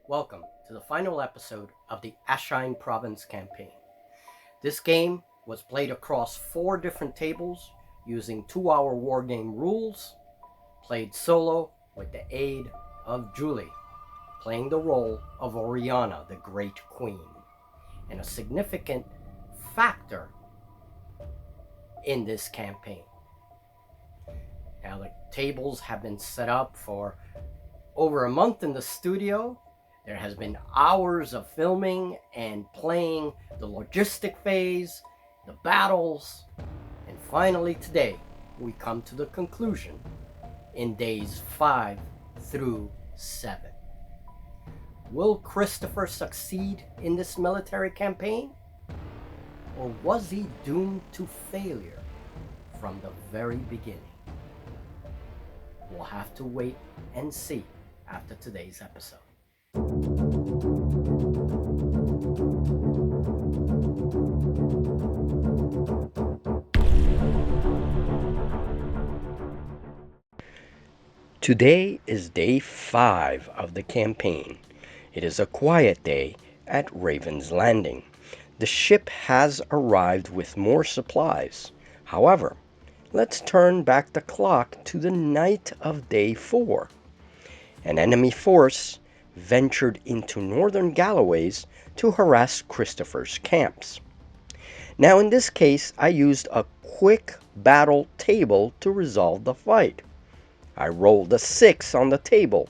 Welcome to the final episode of the Ashine Province campaign. This game was played across 4 different tables using 2 Hour Wargame rules, played solo with the aid of Julie, playing the role of Oriana, the Great Queen, and a significant factor in this campaign. Now the tables have been set up for over a month in the studio. There has been hours of filming and playing the logistic phase, the battles, and finally today we come to the conclusion in days 5 through 7. Will Christopher succeed in this military campaign? Or was he doomed to failure from the very beginning? We'll have to wait and see after today's episode. Today is day 5 of the campaign. It is a quiet day at Raven's Landing. The ship has arrived with more supplies. However, let's turn back the clock to the night of day 4. An enemy force ventured into northern Galloways to harass Christopher's camps. Now in this case, I used a quick battle table to resolve the fight. I rolled a 6 on the table.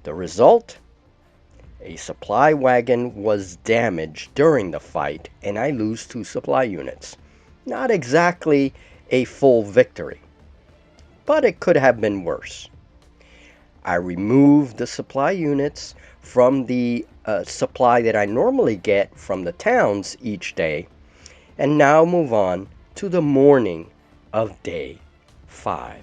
The result? A supply wagon was damaged during the fight and I lose 2 supply units. Not exactly a full victory, but it could have been worse. I removed the supply units from the supply that I normally get from the towns each day, and now move on to the morning of day 5.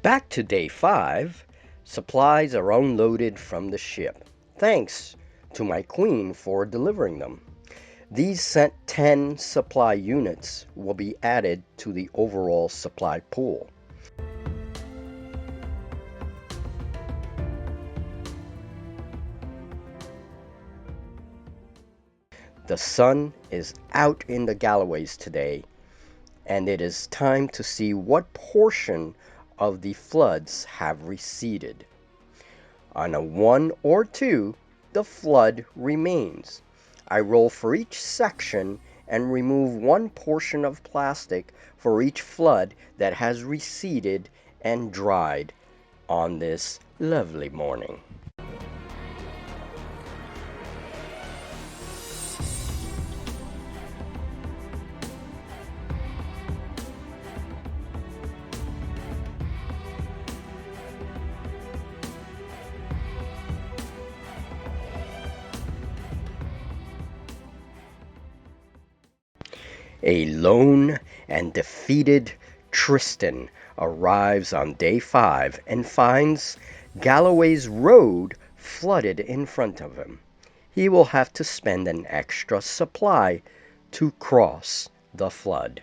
Back to day 5, supplies are unloaded from the ship. Thanks to my queen for delivering them. These 10 supply units will be added to the overall supply pool. The sun is out in the Galloways today, and it is time to see what portion of the floods have receded. On a 1 or 2, the flood remains. I roll for each section and remove 1 portion of plastic for each flood that has receded and dried on this lovely morning. A lone and defeated Tristan arrives on day 5 and finds Galloway's road flooded in front of him. He will have to spend an extra supply to cross the flood.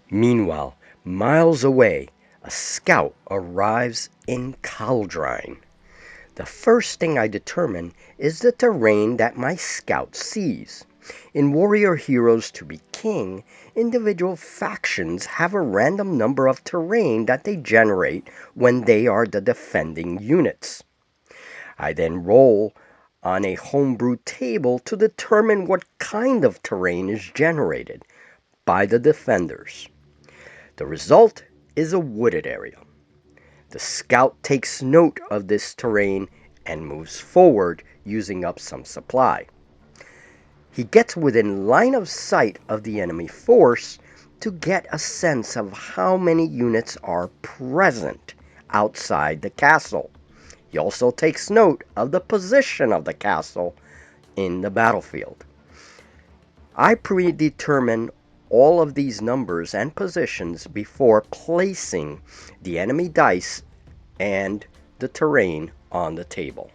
Meanwhile, miles away, a scout arrives in Caldrine. The first thing I determine is the terrain that my scout sees. In Warrior Heroes to be King, individual factions have a random number of terrain that they generate when they are the defending units. I then roll on a homebrew table to determine what kind of terrain is generated by the defenders. The result is a wooded area. The scout takes note of this terrain and moves forward using up some supply. He gets within line of sight of the enemy force to get a sense of how many units are present outside the castle. He also takes note of the position of the castle in the battlefield. I predetermine all of these numbers and positions before placing the enemy dice and the terrain on the table.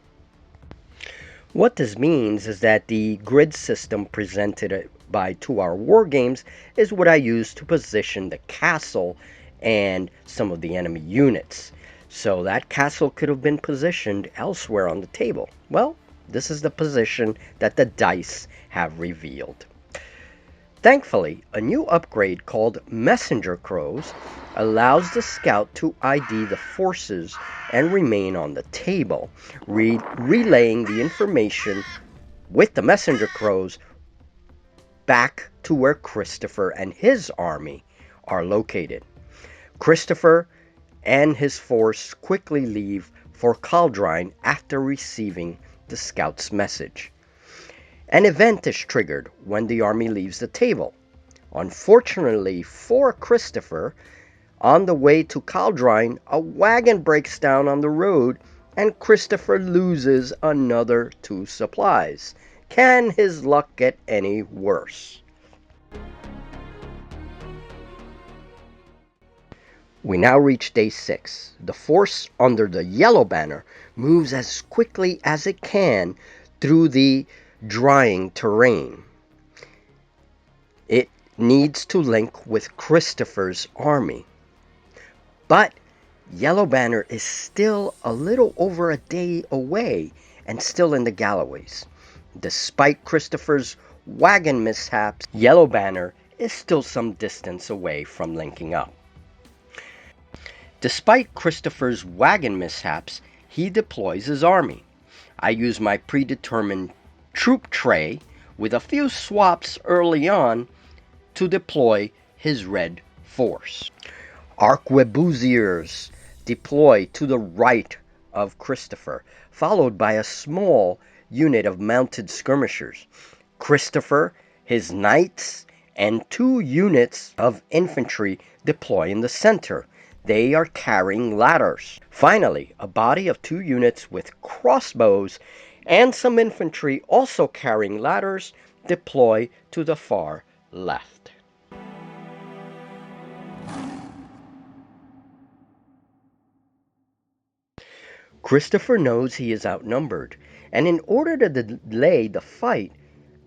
What this means is that the grid system presented by 2 Hour Wargames is what I use to position the castle and some of the enemy units. So that castle could have been positioned elsewhere on the table. Well, this is the position that the dice have revealed. Thankfully, a new upgrade called Messenger Crows allows the scout to ID the forces and remain on the table, relaying the information with the Messenger Crows back to where Christopher and his army are located. Christopher and his force quickly leave for Caldrine after receiving the scout's message. An event is triggered when the army leaves the table. Unfortunately for Christopher, on the way to Caldrine, a wagon breaks down on the road and Christopher loses another 2 supplies. Can his luck get any worse? We now reach day 6. The force under the yellow banner moves as quickly as it can through the drying terrain. It needs to link with Christopher's army. But Yellow Banner is still a little over a day away and still in the Galloways. Despite Christopher's wagon mishaps, Yellow Banner is still some distance away from linking up. Despite Christopher's wagon mishaps, he deploys his army. I use my predetermined troop tray with a few swaps early on to deploy his red force. Arquebusiers deploy to the right of Christopher, followed by a small unit of mounted skirmishers. Christopher, his knights, and 2 units of infantry deploy in the center. They are carrying ladders. Finally, a body of 2 units with crossbows and some infantry also carrying ladders deploy to the far left. Christopher knows he is outnumbered, and in order to delay the fight,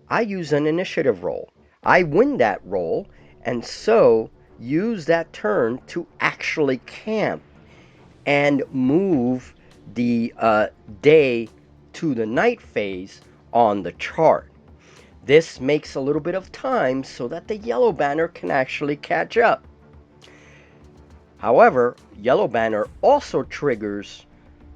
I use an initiative roll. I win that roll, and so use that turn to actually camp and move the day to the night phase on the chart. This makes a little bit of time so that the Yellow Banner can actually catch up. However, Yellow Banner also triggers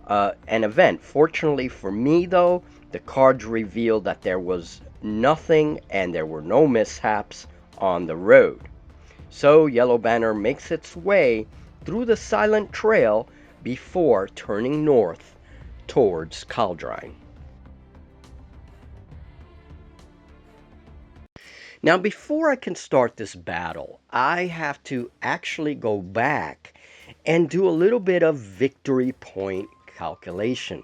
an event. Fortunately for me, though, the cards reveal that there was nothing and there were no mishaps on the road. So Yellow Banner makes its way through the silent trail before turning north towards Caldrine. Now, before I can start this battle, I have to actually go back and do a little bit of victory point calculation.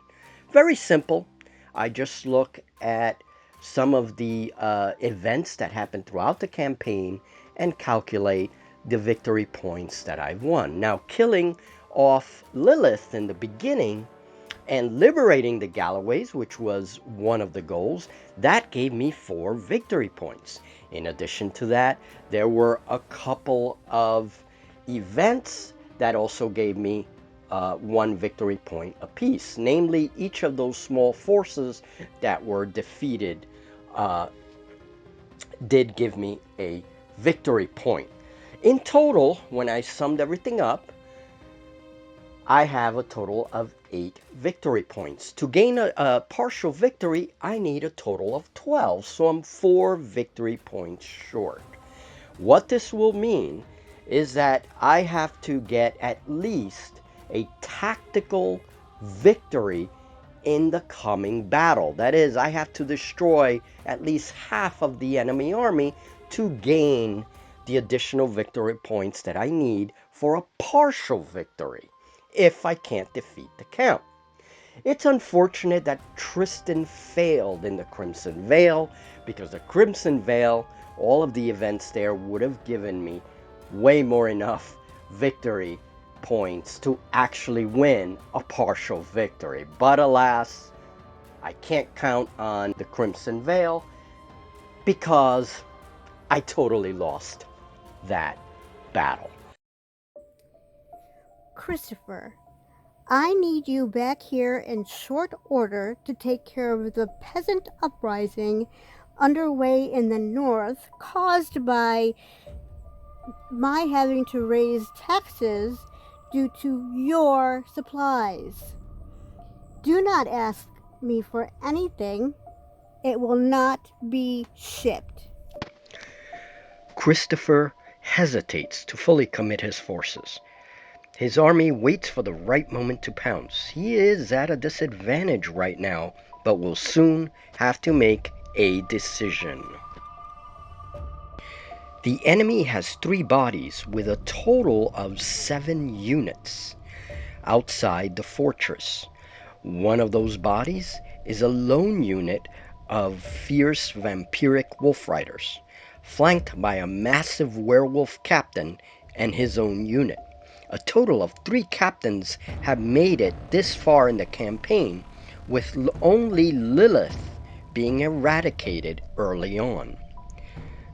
Very simple. I just look at some of the events that happened throughout the campaign and calculate the victory points that I've won. Now, killing off Lilith in the beginning and liberating the Galloways, which was one of the goals, that gave me 4 victory points. In addition to that, there were a couple of events that also gave me 1 victory point apiece. Namely, each of those small forces that were defeated did give me a victory point. In total, when I summed everything up, I have a total of 8 victory points. To gain a partial victory, I need a total of 12, so I'm 4 victory points short. What this will mean is that I have to get at least a tactical victory in the coming battle. That is, I have to destroy at least half of the enemy army to gain the additional victory points that I need for a partial victory, if I can't defeat the Count. It's unfortunate that Tristan failed in the Crimson Veil, because the Crimson Veil, all of the events there would have given me way more enough victory points to actually win a partial victory. But alas, I can't count on the Crimson Veil because I totally lost that battle. Christopher, I need you back here in short order to take care of the peasant uprising underway in the north caused by my having to raise taxes due to your supplies. Do not ask me for anything. It will not be shipped. Christopher hesitates to fully commit his forces. His army waits for the right moment to pounce. He is at a disadvantage right now, but will soon have to make a decision. The enemy has 3 bodies with a total of 7 units outside the fortress. One of those bodies is a lone unit of fierce vampiric wolf riders, flanked by a massive werewolf captain and his own unit. A total of 3 captains have made it this far in the campaign, with only Lilith being eradicated early on.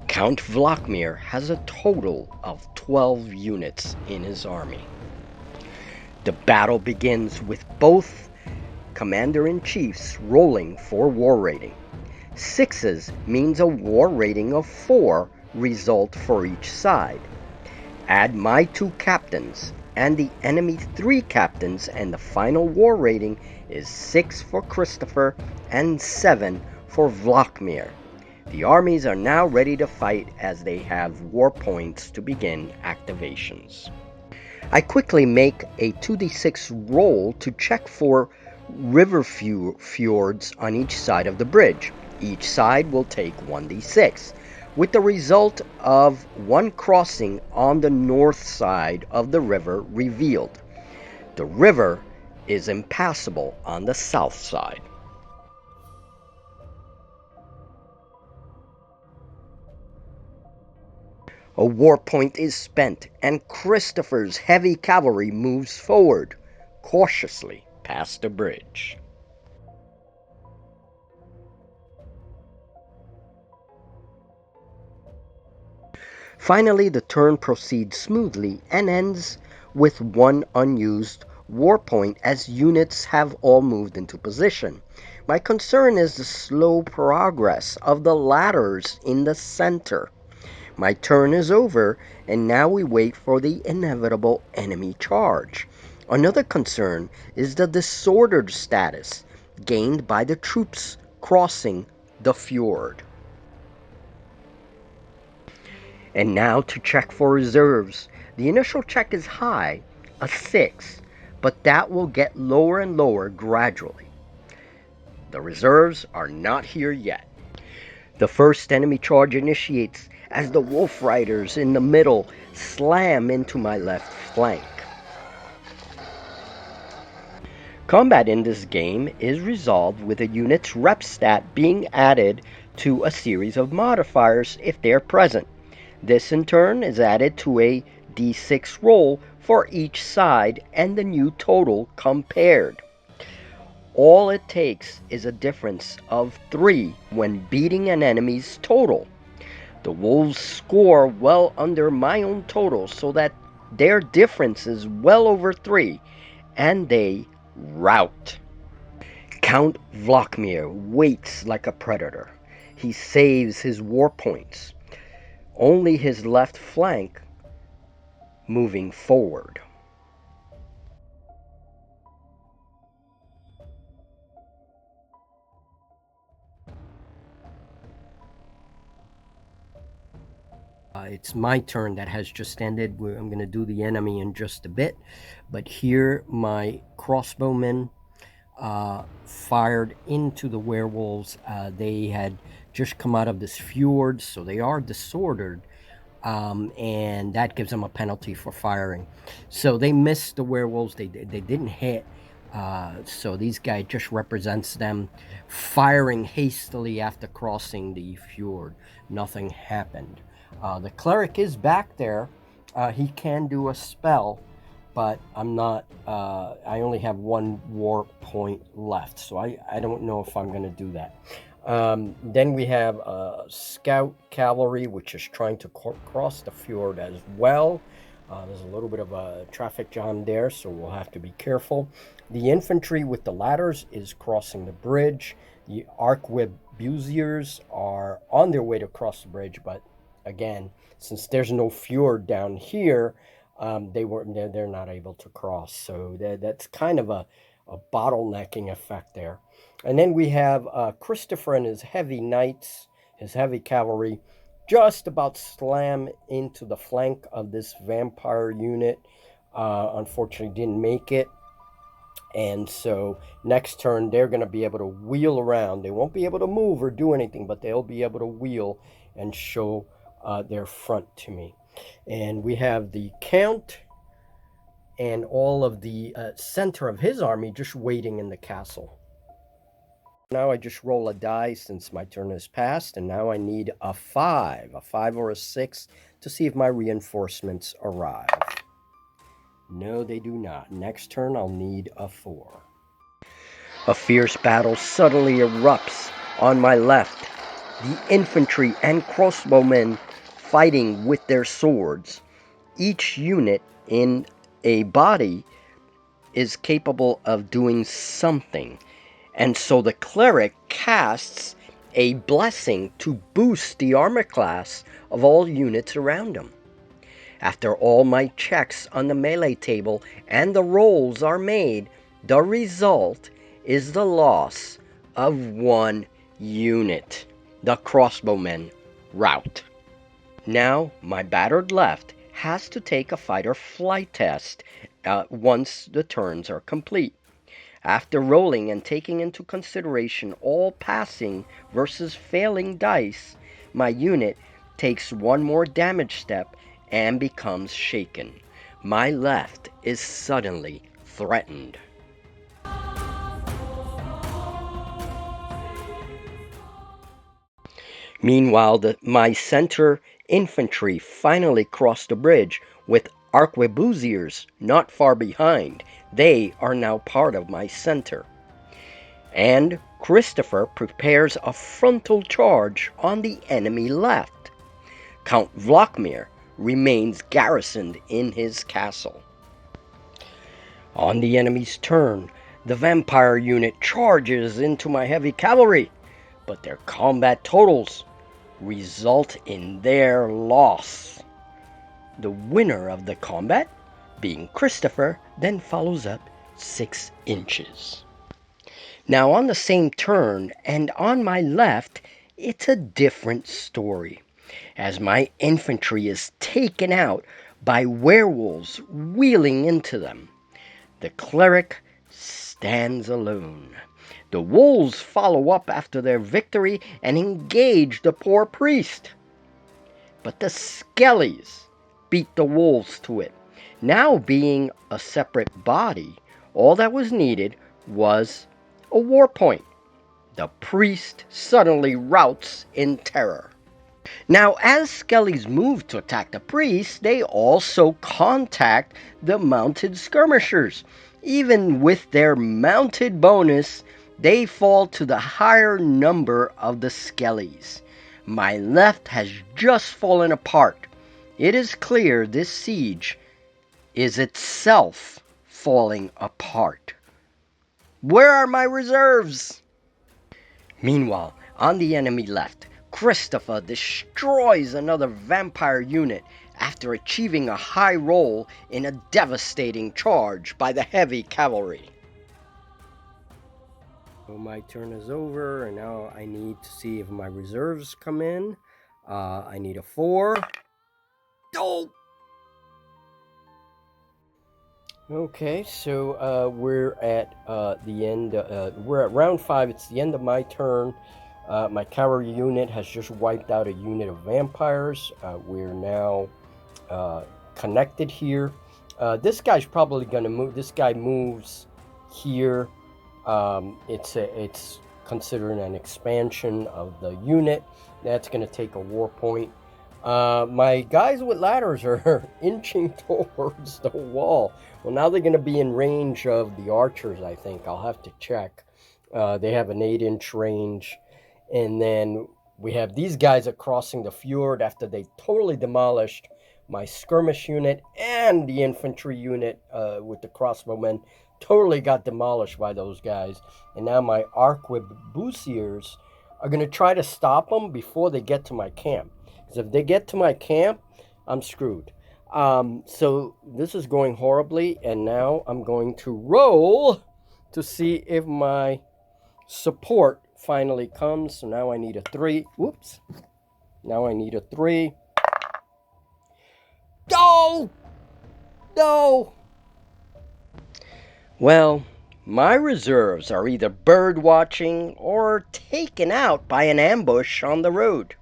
Count Vladimir has a total of 12 units in his army. The battle begins with both commander-in-chiefs rolling for war rating. Sixes means a war rating of 4 result for each side. Add my 2 captains and the enemy's 3 captains, and the final war rating is 6 for Christopher and 7 for Vladimir. The armies are now ready to fight as they have war points to begin activations. I quickly make a 2d6 roll to check for river fjords on each side of the bridge. Each side will take 1d6, with the result of one crossing on the north side of the river revealed. The river is impassable on the south side. A war point is spent, and Christopher's heavy cavalry moves forward, cautiously past the bridge. Finally, the turn proceeds smoothly and ends with one unused war point as units have all moved into position. My concern is the slow progress of the ladders in the center. My turn is over, and now we wait for the inevitable enemy charge. Another concern is the disordered status gained by the troops crossing the fjord. And now to check for reserves. The initial check is high, a 6, but that will get lower and lower gradually. The reserves are not here yet. The first enemy charge initiates as the wolf riders in the middle slam into my left flank. Combat in this game is resolved with a unit's rep stat being added to a series of modifiers if they are present. This in turn is added to a d6 roll for each side and the new total compared. All it takes is a difference of 3 when beating an enemy's total. The wolves score well under my own total, so that their difference is well over 3, and they rout. Count Vladimir waits like a predator. He saves his war points, only his left flank moving forward. It's my turn that has just ended. I'm going to do the enemy in just a bit. But here, my crossbowmen fired into the werewolves. They had just come out of this fjord, so they are disordered. And that gives them a penalty for firing. So they missed the werewolves. They didn't hit. So these guys just represents them firing hastily after crossing the fjord. Nothing happened. The cleric is back there. He can do a spell, but I'm not. I only have 1 war point left, so I don't know if I'm going to do that. Then we have scout cavalry, which is trying to cross the fjord as well. There's a little bit of a traffic jam there, so we'll have to be careful. The infantry with the ladders is crossing the bridge. The arquebusiers are on their way to cross the bridge, but again, since there's no fjord down here, they're not able to cross. So that's kind of a bottlenecking effect there. And then we have Christopher and his heavy knights, his heavy cavalry, just about slam into the flank of this vampire unit. Unfortunately, didn't make it. And so next turn, they're going to be able to wheel around. They won't be able to move or do anything, but they'll be able to wheel and show their front to me. And we have the Count and all of the center of his army just waiting in the castle. Now I just roll a die since my turn has passed, and now I need a 5 or a 6 to see if my reinforcements arrive. No, they do not. Next turn I'll need a 4. A fierce battle suddenly erupts on my left. The infantry and crossbowmen fighting with their swords. Each unit in a body is capable of doing something. And so the cleric casts a blessing to boost the armor class of all units around him. After all my checks on the melee table and the rolls are made, the result is the loss of 1 unit. The crossbowmen rout. Now my battered left has to take a fight or flight test once the turns are complete. After rolling and taking into consideration all passing versus failing dice, my unit takes 1 more damage step and becomes shaken. My left is suddenly threatened. Meanwhile, my center infantry finally crossed the bridge with arquebusiers not far behind. They are now part of my center. And Christopher prepares a frontal charge on the enemy left. Count Vladimir remains garrisoned in his castle. On the enemy's turn, the vampire unit charges into my heavy cavalry, but their combat totals result in their loss. The winner of the combat, being Christopher, then follows up 6 inches. Now on the same turn and on my left, it's a different story, as my infantry is taken out by werewolves wheeling into them. The cleric stands alone. The wolves follow up after their victory and engage the poor priest. But the skellies beat the wolves to it. Now being a separate body, all that was needed was a war point. The priest suddenly routs in terror. Now, as skellies move to attack the priest, they also contact the mounted skirmishers. Even with their mounted bonus, they fall to the higher number of the skellies. My left has just fallen apart. It is clear this siege is itself falling apart. Where are my reserves? Meanwhile, on the enemy left, Christopher destroys another vampire unit after achieving a high roll in a devastating charge by the heavy cavalry. So my turn is over, and now I need to see if my reserves come in. I need a 4. Oh! Okay, so we're at the end. We're at round 5. It's the end of my turn. My cavalry unit has just wiped out a unit of vampires. We're now connected here. This guy's probably going to move. This guy moves here. It's considered an expansion of the unit. That's going to take a war point. My guys with ladders are inching towards the wall. Well, now they're going to be in range of the archers, I think. I'll have to check. They have an 8-inch range. And then we have these guys are crossing the fjord after they totally demolished My skirmish unit and the infantry unit with the crossbowmen totally got demolished by those guys. And now my arquebusiers are going to try to stop them before they get to my camp. Because if they get to my camp, I'm screwed. So this is going horribly, and now I'm going to roll to see if my support finally comes. So now I need a 3. Whoops. Now I need a 3. No! No! Well, my reserves are either bird watching or taken out by an ambush on the road.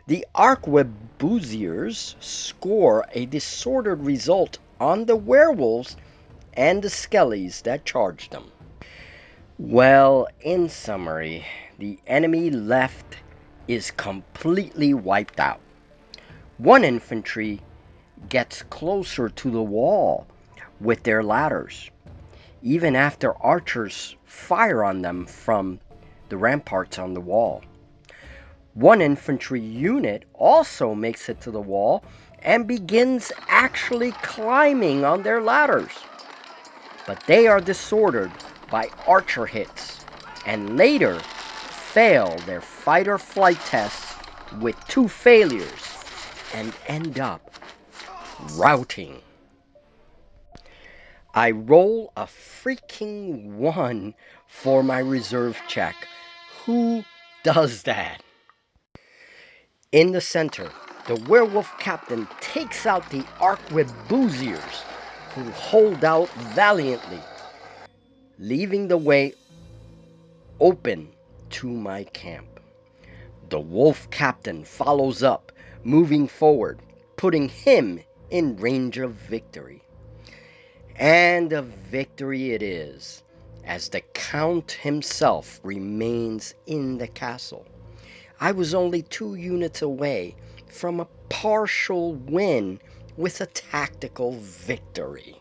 The arquebusiers score a disordered result on the werewolves and the skellies that charged them. Well, in summary, the enemy left is completely wiped out. One infantry gets closer to the wall with their ladders, even after archers fire on them from the ramparts on the wall. One infantry unit also makes it to the wall and begins actually climbing on their ladders. But they are disordered by archer hits and later fail their fight or flight tests with 2 failures and end up routing. I roll a freaking 1 for my reserve check. Who does that? In the center, the werewolf captain takes out the arquebusiers, who hold out valiantly, leaving the way open to my camp. The wolf captain follows up, moving forward, putting him in range of victory. And a victory it is, as the Count himself remains in the castle. I was only 2 units away from a partial win with a tactical victory.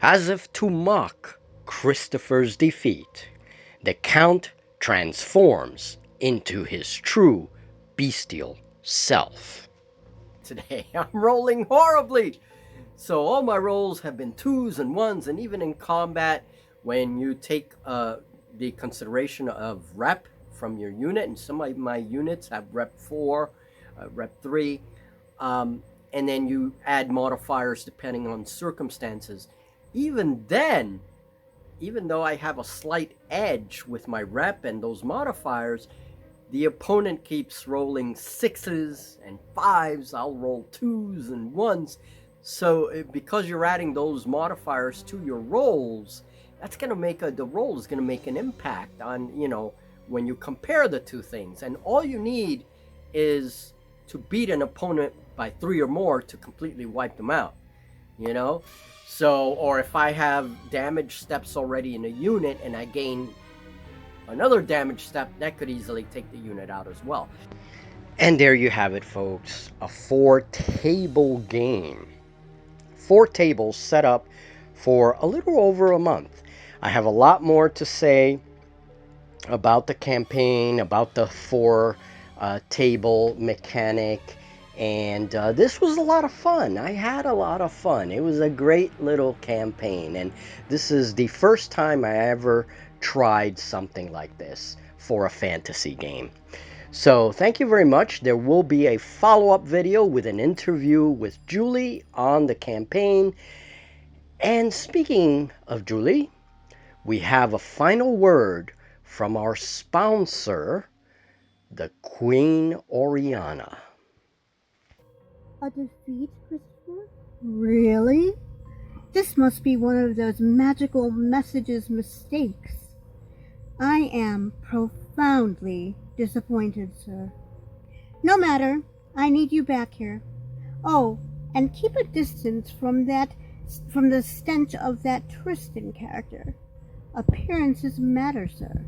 As if to mock Christopher's defeat, the Count transforms into his true bestial self. Today I'm rolling horribly. So all my rolls have been 2s and 1s, and even in combat, when you take the consideration of rep from your unit, and some of my units have rep 4, rep 3, and then you add modifiers depending on circumstances. Even then, even though I have a slight edge with my rep and those modifiers, the opponent keeps rolling 6s and 5s. I'll roll 2s and 1s. So because you're adding those modifiers to your rolls, that's going to make the roll is going to make an impact on, when you compare the two things. And all you need is to beat an opponent by 3 or more to completely wipe them out, So, or if I have damage steps already in a unit and I gain another damage step, that could easily take the unit out as well. And there you have it, folks. A 4-table game. 4 tables set up for a little over a month. I have a lot more to say about the campaign, about the 4-table mechanic, and this was a lot of fun. I had a lot of fun. It was a great little campaign, and this is the first time I ever tried something like this for a fantasy game. So thank you very much. There will be a follow-up video with an interview with Julie on the campaign. And speaking of Julie, we have a final word from our sponsor, the Queen Oriana. A defeat, Christopher? Really? This must be one of those magical messages mistakes. I am profoundly disappointed, sir. No matter. I need you back here. Oh, and keep a distance from the stench of that Tristan character. Appearances matter, sir.